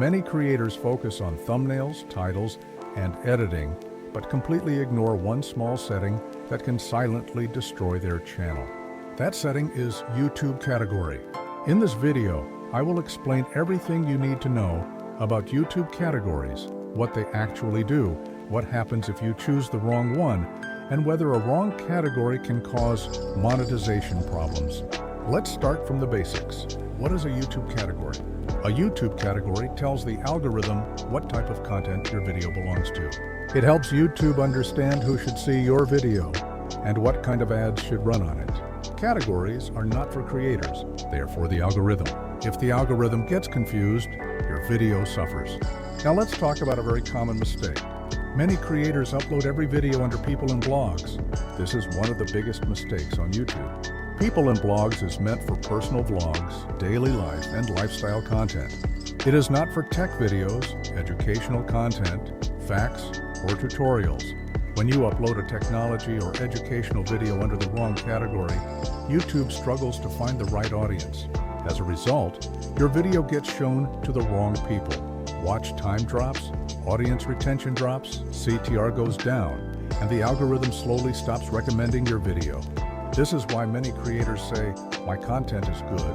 Many creators focus on thumbnails, titles, and editing, but completely ignore one small setting that can silently destroy their channel. That setting is YouTube category. In this video, I will explain everything you need to know about YouTube categories, what they actually do, what happens if you choose the wrong one, and whether a wrong category can cause monetization problems. Let's start from the basics. What is a YouTube category? A YouTube category tells the algorithm what type of content your video belongs to. It helps YouTube understand who should see your video and what kind of ads should run on it. Categories are not for creators, they are for the algorithm. If the algorithm gets confused, your video suffers. Now let's talk about a very common mistake. Many creators upload every video under people and blogs. This is one of the biggest mistakes on YouTube. People and blogs is meant for personal vlogs, daily life, and lifestyle content. It is not for tech videos, educational content, facts, or tutorials. When you upload a technology or educational video under the wrong category, YouTube struggles to find the right audience. As a result, your video gets shown to the wrong people. Watch time drops, audience retention drops, CTR goes down, and the algorithm slowly stops recommending your video. This is why many creators say, "My content is good,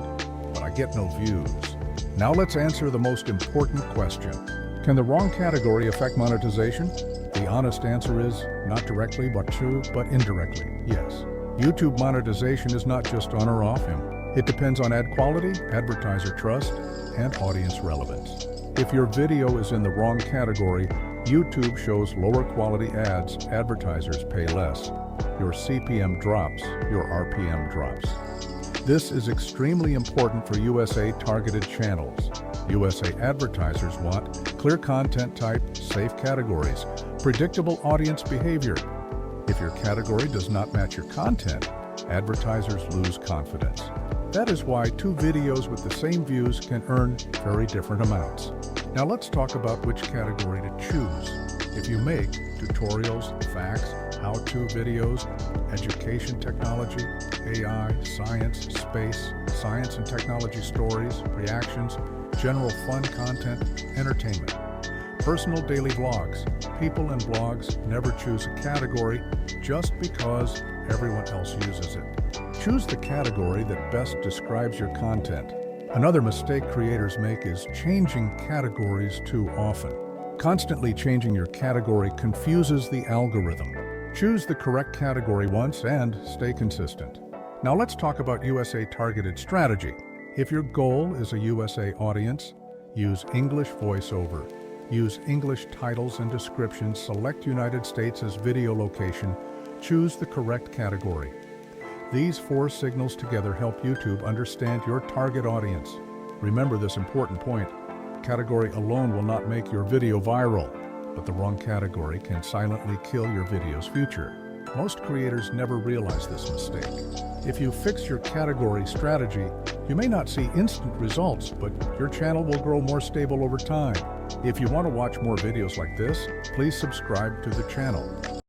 but I get no views." Now let's answer the most important question. Can the wrong category affect monetization? The honest answer is not directly, but indirectly, yes. YouTube monetization is not just on or off him. It depends on ad quality, advertiser trust, and audience relevance. If your video is in the wrong category, YouTube shows lower quality ads, advertisers pay less. Your CPM drops, your RPM drops. This is extremely important for USA targeted channels. USA advertisers want clear content type, safe categories, predictable audience behavior. If your category does not match your content, advertisers lose confidence. That is why two videos with the same views can earn very different amounts. Now let's talk about which category to choose. If you make tutorials, facts, how-to videos, education technology, AI, science, space, science and technology stories, reactions, general fun content, entertainment, personal daily vlogs, people and blogs never choose a category just because everyone else uses it. Choose the category that best describes your content. Another mistake creators make is changing categories too often. Constantly changing your category confuses the algorithm. Choose the correct category once and stay consistent. Now let's talk about USA targeted strategy. If your goal is a USA audience, use English voiceover. Use English titles and descriptions, select United States as video location, choose the correct category. These four signals together help YouTube understand your target audience. Remember this important point. Category alone will not make your video viral, but the wrong category can silently kill your video's future. Most creators never realize this mistake. If you fix your category strategy, you may not see instant results, but your channel will grow more stable over time. If you want to watch more videos like this, please subscribe to the channel.